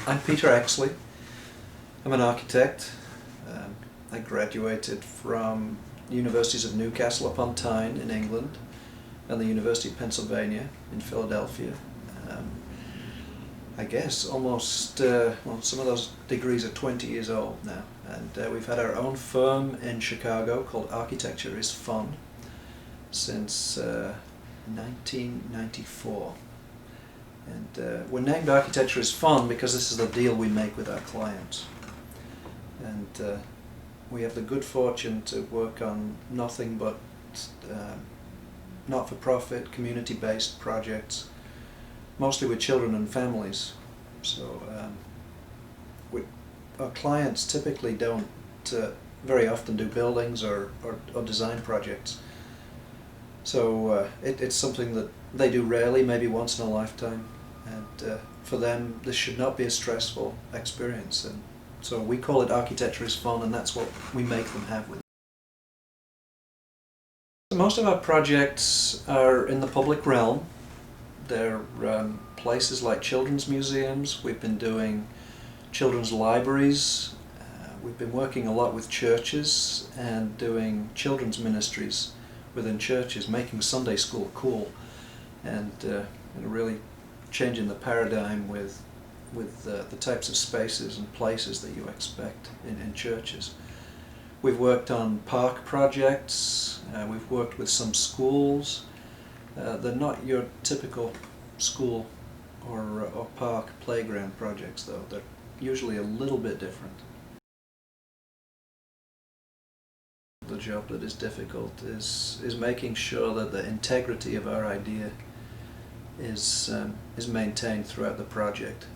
I'm Peter Exley. I'm an architect. I graduated from universities of Newcastle upon Tyne in England and the University of Pennsylvania in Philadelphia. I guess almost, well, some of those degrees are 20 years old now, and we've had our own firm in Chicago called Architecture is Fun since 1994. And we're named Architecture is Fun because this is the deal we make with our clients. And we have the good fortune to work on nothing but not-for-profit, community-based projects, mostly with children and families. So our clients typically don't very often do buildings or design projects. So it's something that they do rarely, maybe once in a lifetime. And for them, this should not be a stressful experience. And so we call it Architecture is Fun, and that's what we make them have with it. So most of our projects are in the public realm. They're places like children's museums. We've been doing children's libraries. We've been working a lot with churches and doing children's ministries within churches, making Sunday school cool, and really changing the paradigm with the types of spaces and places that you expect in churches. We've worked on park projects. We've worked with some schools. They're not your typical school or park playground projects, though. They're usually a little bit different. The job that is difficult is making sure that the integrity of our idea is maintained throughout the project.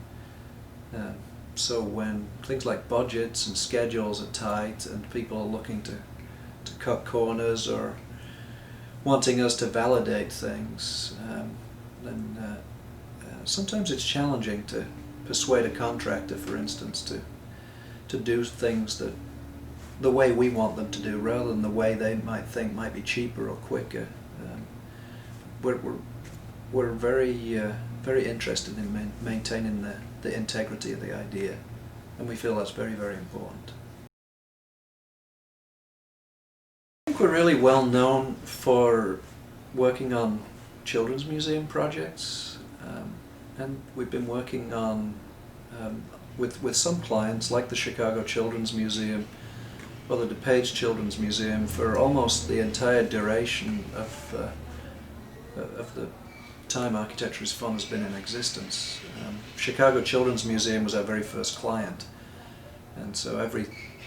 So when things like budgets and schedules are tight and people are looking to cut corners or wanting us to validate things, then sometimes it's challenging to persuade a contractor, for instance, to do things that the way we want them to do rather than the way they might think might be cheaper or quicker. We're very interested in maintaining the integrity of the idea, and we feel that's very, very important. I think we're really well known for working on children's museum projects, and we've been working on with some clients like the Chicago Children's Museum or the DuPage Children's Museum for almost the entire duration of the time Architecture is Fun has been in existence. Chicago Children's Museum was our very first client, and so every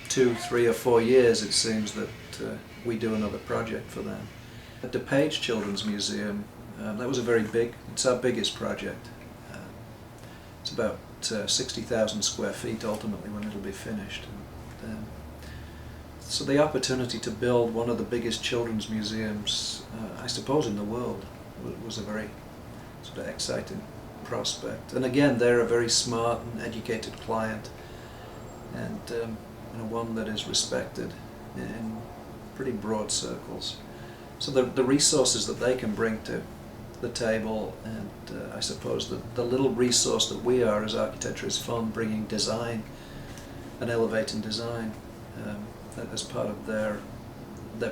2, 3 or 4 years it seems that we do another project for them. At DuPage Children's Museum, that was it's our biggest project. It's about 60,000 square feet ultimately when it'll be finished. So the opportunity to build one of the biggest children's museums, I suppose, in the world was a very sort of exciting prospect. And again, they're a very smart and educated client, and one that is respected in pretty broad circles. So the resources that they can bring to the table, and I suppose the little resource that we are as Architecture is Fun, bringing design and elevating design as part of their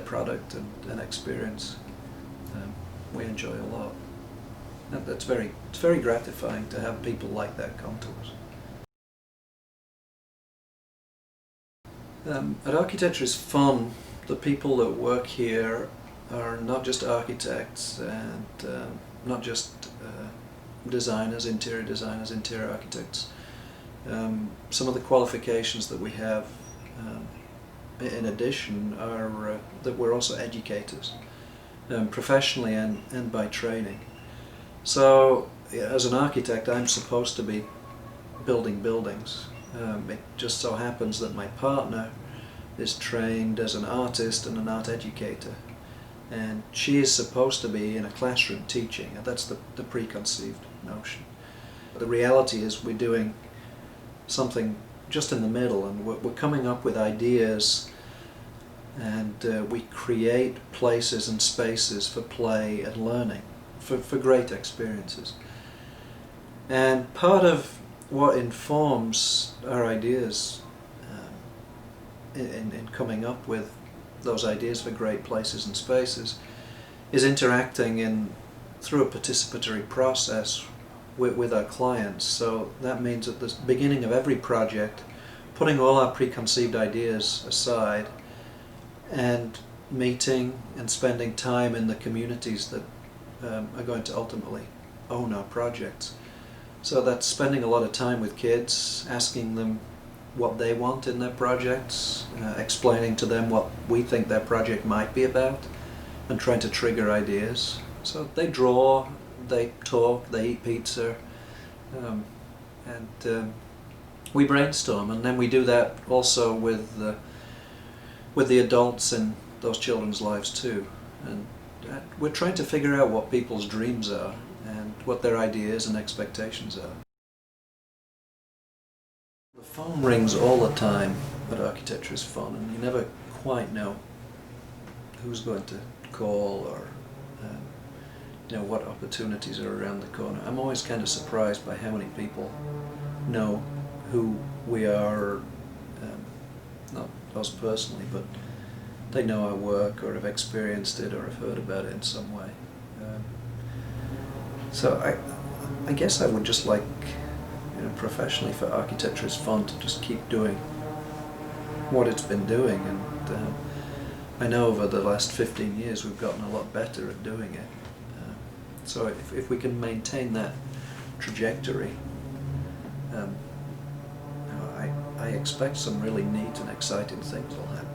product and experience, we enjoy a lot. And it's very gratifying to have people like that come to us. At Architecture is Fun, the people that work here are not just architects and not just designers, interior architects. Some of the qualifications that we have in addition are that we're also educators, professionally and by training. So as an architect, I'm supposed to be building buildings. It just so happens that my partner is trained as an artist and an art educator, and she is supposed to be in a classroom teaching, and that's the preconceived notion. The reality is we're doing something just in the middle, and we're coming up with ideas, and we create places and spaces for play and learning, for great experiences. And part of what informs our ideas in coming up with those ideas for great places and spaces is interacting through a participatory process with our clients. So that means at the beginning of every project, putting all our preconceived ideas aside and meeting and spending time in the communities that are going to ultimately own our projects. So that's spending a lot of time with kids, asking them what they want in their projects, explaining to them what we think their project might be about, and trying to trigger ideas. So they draw, they talk, they eat pizza, and we brainstorm, and then we do that also with the adults in those children's lives too. And we're trying to figure out what people's dreams are and what their ideas and expectations are. The phone rings all the time at Architecture is Fun, and you never quite know who's going to call or what opportunities are around the corner. I'm always kind of surprised by how many people know who we are, not us personally, but they know our work or have experienced it or have heard about it in some way. So I guess I would just like, professionally, for Architecture is Fun to just keep doing what it's been doing, and I know over the last 15 years we've gotten a lot better at doing it. So if we can maintain that trajectory, I expect some really neat and exciting things will happen.